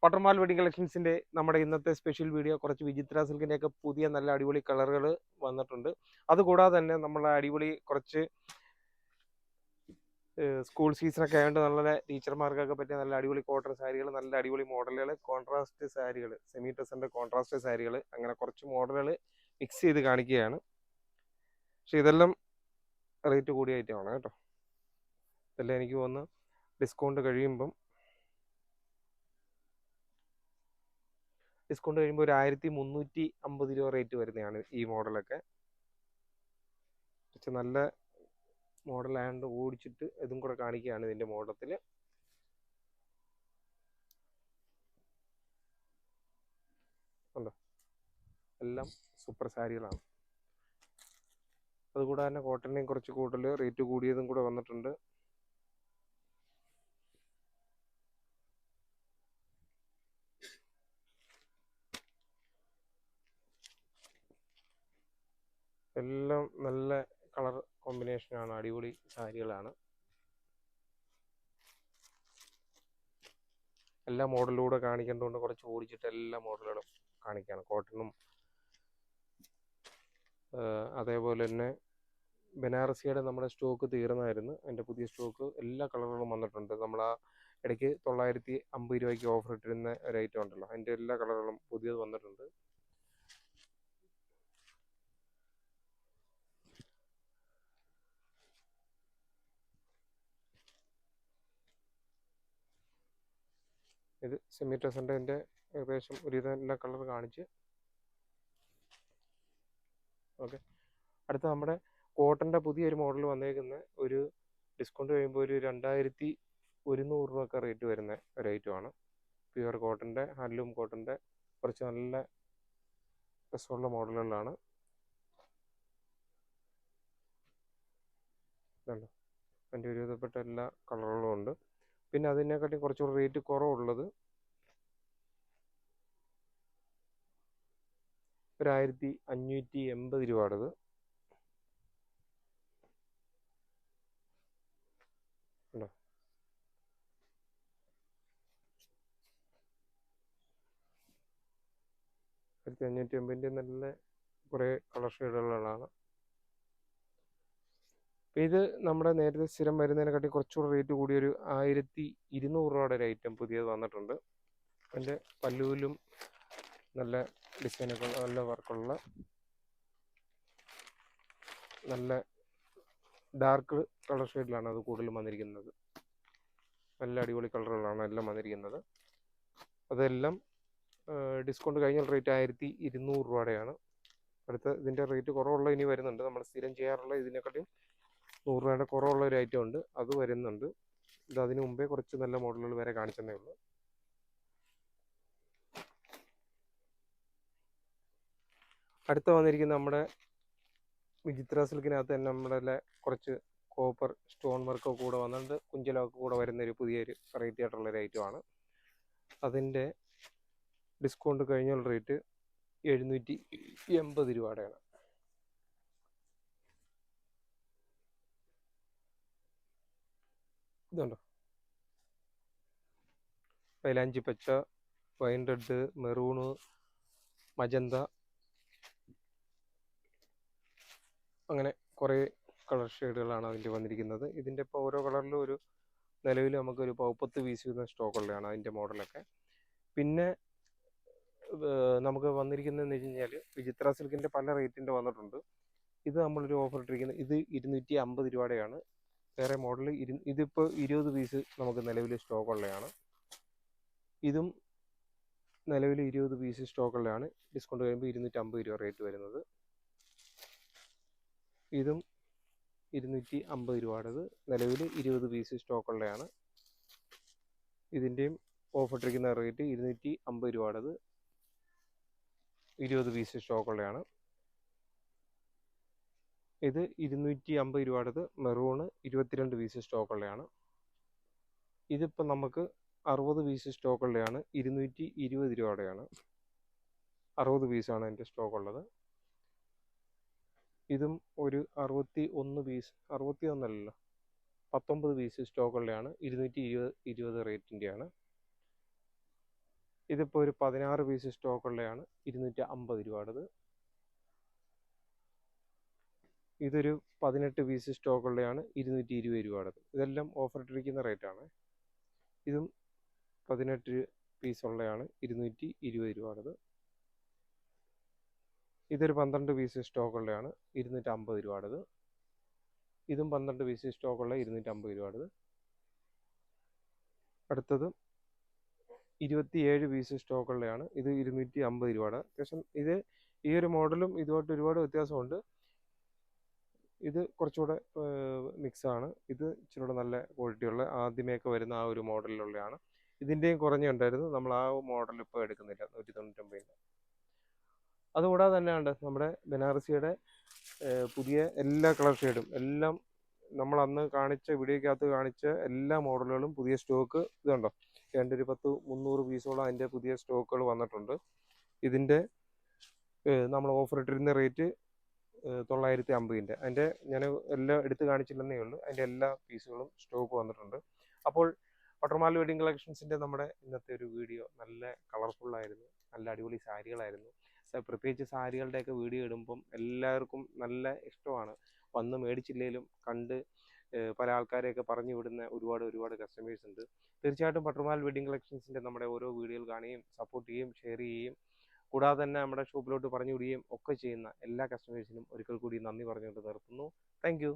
വാട്ടർമാൽ wedding കളക്ഷൻസിന്റെ നമ്മുടെ ഇന്നത്തെ special video കുറച്ച് വിചിത്ര സിൽക്കിന്റെ ഒക്കെ പുതിയ നല്ല അടിപൊളി കളറുകൾ വന്നിട്ടുണ്ട്. അതുകൂടാതെ തന്നെ നമ്മളെ അടിപൊളി കുറച്ച് സ്കൂൾ സീസണൊക്കെ ആയതുകൊണ്ട് നല്ല ടീച്ചർമാർക്കൊക്കെ പറ്റിയ നല്ല അടിപൊളി കോട്ടൺ സാരികൾ, നല്ല അടിപൊളി മോഡലുകൾ, കോൺട്രാസ്റ്റ് സാരികൾ, സെമി ടെസറിന്റെ കോൺട്രാസ്റ്റ് സാരികൾ, അങ്ങനെ കുറച്ച് മോഡലുകൾ മിക്സ് ചെയ്ത് കാണിക്കുകയാണ്. പക്ഷെ ഇതെല്ലാം റേറ്റ് കൂടിയ ഐറ്റമാണ് കേട്ടോ. ഇതെല്ലാം എനിക്ക് തോന്നുന്നു ഡിസ്കൗണ്ട് കഴിയുമ്പോൾ ഒരു 1350 രൂപ റേറ്റ് വരുന്നതാണ് ഈ മോഡലൊക്കെ. പക്ഷെ നല്ല മോഡലായതുകൊണ്ട് ഓടിച്ചിട്ട് ഇതും കൂടെ കാണിക്കുകയാണ് ഇതിൻ്റെ മോഡത്തിൽ. ഉണ്ടോ, എല്ലാം സൂപ്പർ സാരികളാണ്. അതുകൂടാതെ തന്നെ കോട്ടൻ്റെയും കുറച്ച് കൂടുതൽ റേറ്റ് കൂടിയതും കൂടെ വന്നിട്ടുണ്ട്. എല്ലാം നല്ല കളർ കോമ്പിനേഷനാണ്, അടിപൊളി സാരികളാണ്. എല്ലാ മോഡലിലൂടെ കാണിക്കേണ്ടതുകൊണ്ട് കുറച്ച് ഓടിച്ചിട്ട് എല്ലാ മോഡലുകളും കാണിക്കുകയാണ്. കോട്ടണും അതേപോലെ തന്നെ ബനാറസിയുടെ നമ്മുടെ സ്റ്റോക്ക് തീർന്നായിരുന്നു. അതിൻ്റെ പുതിയ സ്റ്റോക്ക് എല്ലാ കളറുകളും വന്നിട്ടുണ്ട്. നമ്മൾ ആ ഇടയ്ക്ക് 950 രൂപയ്ക്ക് ഓഫർ ഇട്ടിരുന്ന ഒരു ഐറ്റം ഉണ്ടല്ലോ, അതിൻ്റെ എല്ലാ കളറുകളും പുതിയത് വന്നിട്ടുണ്ട്. ഇത് സെമി ടെസറിൻ്റെ ഏകദേശം ഒരുവിധം എല്ലാ കളർ കാണിച്ച്. ഓക്കെ, അടുത്ത നമ്മുടെ കോട്ടൻ്റെ പുതിയൊരു മോഡൽ വന്നേക്കുന്ന ഒരു ഡിസ്കൗണ്ട് കഴിയുമ്പോൾ ഒരു 2100 രൂപയൊക്കെ റേറ്റ് വരുന്ന ഒരു ഐറ്റമാണ്. പ്യുവർ കോട്ടൻ്റെ, ഹാൻഡ്ലൂം കോട്ടൻ്റെ കുറച്ച് നല്ല രസമുള്ള മോഡലുകളാണ്. ഇതുണ്ട്, അതിൻ്റെ ഒരുവിധപ്പെട്ട എല്ലാ കളറുകളും ഉണ്ട്. പിന്നെ അതിനെക്കാട്ടി കുറച്ചുകൂടി റേറ്റ് കുറവുള്ളത് ഒരു 1580 രൂപയുടേത്. ഉണ്ടോ, 1580 നല്ല കുറേ കളർ ഷെയ്ഡുകളാണ്. ഇത് നമ്മുടെ നേരത്തെ സ്ഥിരം വരുന്നതിനെക്കാട്ടി കുറച്ചുകൂടി റേറ്റ് കൂടിയൊരു 1200 രൂപയുടെ ഒരു ഐറ്റം പുതിയത് വന്നിട്ടുണ്ട്. അതിൻ്റെ പല്ലുവിലും നല്ല ഡിസൈനൊക്കെ നല്ല വർക്കുള്ള നല്ല ഡാർക്ക് കളർ ഷെയ്ഡിലാണ് അത് കൂടുതലും വന്നിരിക്കുന്നത്. നല്ല അടിപൊളി കളറുകളാണ് എല്ലാം വന്നിരിക്കുന്നത്. അതെല്ലാം ഡിസ്കൗണ്ട് കഴിഞ്ഞ റേറ്റ് 1200 രൂപയുടെയാണ്. അടുത്ത ഇതിൻ്റെ റേറ്റ് കുറവുള്ള ഇനി വരുന്നുണ്ട്. നമ്മൾ സ്ഥിരം ചെയ്യാറുള്ള ഇതിനെക്കാട്ടിയും 100 രൂപയുടെ കുറവുള്ള ഒരു ഐറ്റം ഉണ്ട്, അത് വരുന്നുണ്ട്. ഇത് അതിന് മുമ്പേ കുറച്ച് നല്ല മോഡലുകൾ വരെ കാണിച്ചതേ ഉള്ളൂ. അടുത്ത വന്നിരിക്കുന്ന നമ്മുടെ വിചിത്ര സിൽക്കിനകത്ത് തന്നെ നമ്മുടെ കുറച്ച് കോപ്പർ സ്റ്റോൺ വർക്കൊക്കെ കൂടെ വന്നിട്ട് കുഞ്ചലൊക്കെ കൂടെ വരുന്നൊരു പുതിയൊരു വെറൈറ്റി ആയിട്ടുള്ളൊരു ഐറ്റമാണ്. അതിൻ്റെ ഡിസ്കൗണ്ട് കഴിഞ്ഞ റേറ്റ് 780 രൂപയുടെയാണ്. ഇതുണ്ടോ, പൈലാഞ്ചി പച്ച, വൈൻ റെഡ്, മെറൂണ്, മജന്ത, അങ്ങനെ കുറേ കളർ ഷെയ്ഡുകളാണ് അതിൻ്റെ വന്നിരിക്കുന്നത്. ഇതിൻ്റെ ഇപ്പോൾ ഓരോ കളറിലും ഒരു നിലവിൽ നമുക്കൊരു 10 പീസ് വരുന്ന സ്റ്റോക്കുള്ളതാണ് അതിൻ്റെ മോഡലൊക്കെ. പിന്നെ നമുക്ക് വന്നിരിക്കുന്നതെന്ന് വെച്ച് കഴിഞ്ഞാൽ വിചിത്ര സിൽക്കിൻ്റെ പല റേറ്റിൻ്റെ വന്നിട്ടുണ്ട്. ഇത് നമ്മളൊരു ഓഫർ ഇട്ടിരിക്കുന്നത്, ഇത് 250 രൂപയുടെയാണ്. വേറെ മോഡൽ ഇതിപ്പോൾ 20 പീസ് നമുക്ക് നിലവിൽ സ്റ്റോക്കുള്ളതാണ്. ഇതും നിലവിൽ 20 പീസ് സ്റ്റോക്കുള്ളതാണ്. ഡിസ്കൗണ്ട് കഴിയുമ്പോൾ 250 രൂപ റേറ്റ് വരുന്നത്. ഇതും 250 രൂപയുടേത്, നിലവിൽ 20 പീസ് സ്റ്റോക്കുള്ളതാണ്. ഇതിൻ്റെയും ഓഫർ ഇട്ടിരിക്കുന്ന റേറ്റ് 250 രൂപയുടേത്, 20 പീസ് സ്റ്റോക്കുള്ളതാണ്. ഇത് 250 രൂപയുടേത്, മെറൂണ്, 22 പീസ് സ്റ്റോക്കുള്ളതാണ്. ഇതിപ്പോൾ നമുക്ക് 60 പീസ് സ്റ്റോക്കുള്ളതാണ്, 220 രൂപയുടെയാണ്. 60 പീസാണ് എൻ്റെ സ്റ്റോക്കുള്ളത്. ഇതും ഒരു 61 പീസ്, 61 അല്ലല്ലോ, 19 പീസ് സ്റ്റോക്കുള്ളതാണ്, 220 റേറ്റിൻ്റെയാണ്. ഇതിപ്പോൾ ഒരു 16 പീസ് സ്റ്റോക്കുള്ളതാണ് 250 രൂപയുടേത്. ഇതൊരു 18 പീസ് സ്റ്റോക്കുള്ളതാണ് 220 രൂപയുടേത്. ഇതെല്ലാം ഓഫർ ഇട്ടിരിക്കുന്ന റേറ്റാണ്. ഇതും 18 പീസ് ഉള്ളതാണ് 220 രൂപയുടേത്. ഇതൊരു 12 പീസ് സ്റ്റോക്കുള്ളതാണ് 250 രൂപയുടേത്. ഇതും 12 പീസ് സ്റ്റോക്കുള്ള 250 രൂപയുടേത്. അടുത്തത് 27 പീസ് സ്റ്റോക്കുള്ളതാണ്. ഇത് 250 രൂപയുടെ. അത്യാവശ്യം ഇത് ഈ ഒരു മോഡലും ഇതുമായിട്ട് ഒരുപാട് വ്യത്യാസമുണ്ട്. ഇത് കുറച്ചുകൂടെ മിക്സാണ്. ഇത് ഇച്ചിരി നല്ല ക്വാളിറ്റിയുള്ള ആദ്യമേയൊക്കെ വരുന്ന ആ ഒരു മോഡലിലുള്ളതാണ്. ഇതിൻ്റെയും കുറഞ്ഞുണ്ടായിരുന്നു. നമ്മൾ ആ മോഡൽ ഇപ്പോൾ എടുക്കുന്നില്ല 199. അതുകൂടാതെ തന്നെ ഉണ്ട് നമ്മുടെ ബനാറസിയുടെ പുതിയ എല്ലാ കളർ ഷെയ്ഡും എല്ലാം നമ്മൾ അന്ന് കാണിച്ച വീഡിയോക്കകത്ത് കാണിച്ച എല്ലാ മോഡലുകളും പുതിയ സ്റ്റോക്ക് ഇതുണ്ടോ. 300 പീസോളം അതിൻ്റെ പുതിയ സ്റ്റോക്കുകൾ വന്നിട്ടുണ്ട്. ഇതിൻ്റെ നമ്മൾ ഓഫർ ഇട്ടിരുന്ന റേറ്റ് 950. അതിൻ്റെ ഞാൻ എല്ലാം എടുത്ത് കാണിച്ചില്ലെന്നേ ഉള്ളൂ. അതിൻ്റെ എല്ലാ പീസുകളും സ്റ്റോക്ക് വന്നിട്ടുണ്ട്. അപ്പോൾ പട്ടർമാൽ വെഡിങ് കളക്ഷൻസിൻ്റെ നമ്മുടെ ഇന്നത്തെ ഒരു വീഡിയോ നല്ല കളർഫുള്ളായിരുന്നു. നല്ല അടിപൊളി സാരികളായിരുന്നു. പ്രത്യേകിച്ച് സാരികളുടെയൊക്കെ വീഡിയോ ഇടുമ്പം എല്ലാവർക്കും നല്ല ഇഷ്ടമാണ്. വന്ന് മേടിച്ചില്ലെങ്കിലും കണ്ട് പല ആൾക്കാരെയൊക്കെ പറഞ്ഞു വിടുന്ന ഒരുപാട് കസ്റ്റമേഴ്സ് ഉണ്ട്. തീർച്ചയായിട്ടും പട്ടർമാൽ വെഡിങ് കളക്ഷൻസിൻ്റെ നമ്മുടെ ഓരോ വീഡിയോകൾ കാണുകയും സപ്പോർട്ട് ചെയ്യുകയും ഷെയർ ചെയ്യുകയും കൂടാതെ തന്നെ നമ്മുടെ ഷോപ്പിലോട്ട് പറഞ്ഞു വിടുകയും ഒക്കെ ചെയ്യുന്ന എല്ലാ കസ്റ്റമേഴ്സിനും ഒരിക്കൽ കൂടി നന്ദി പറഞ്ഞുകൊണ്ട് നിർത്തുന്നു. Thank you.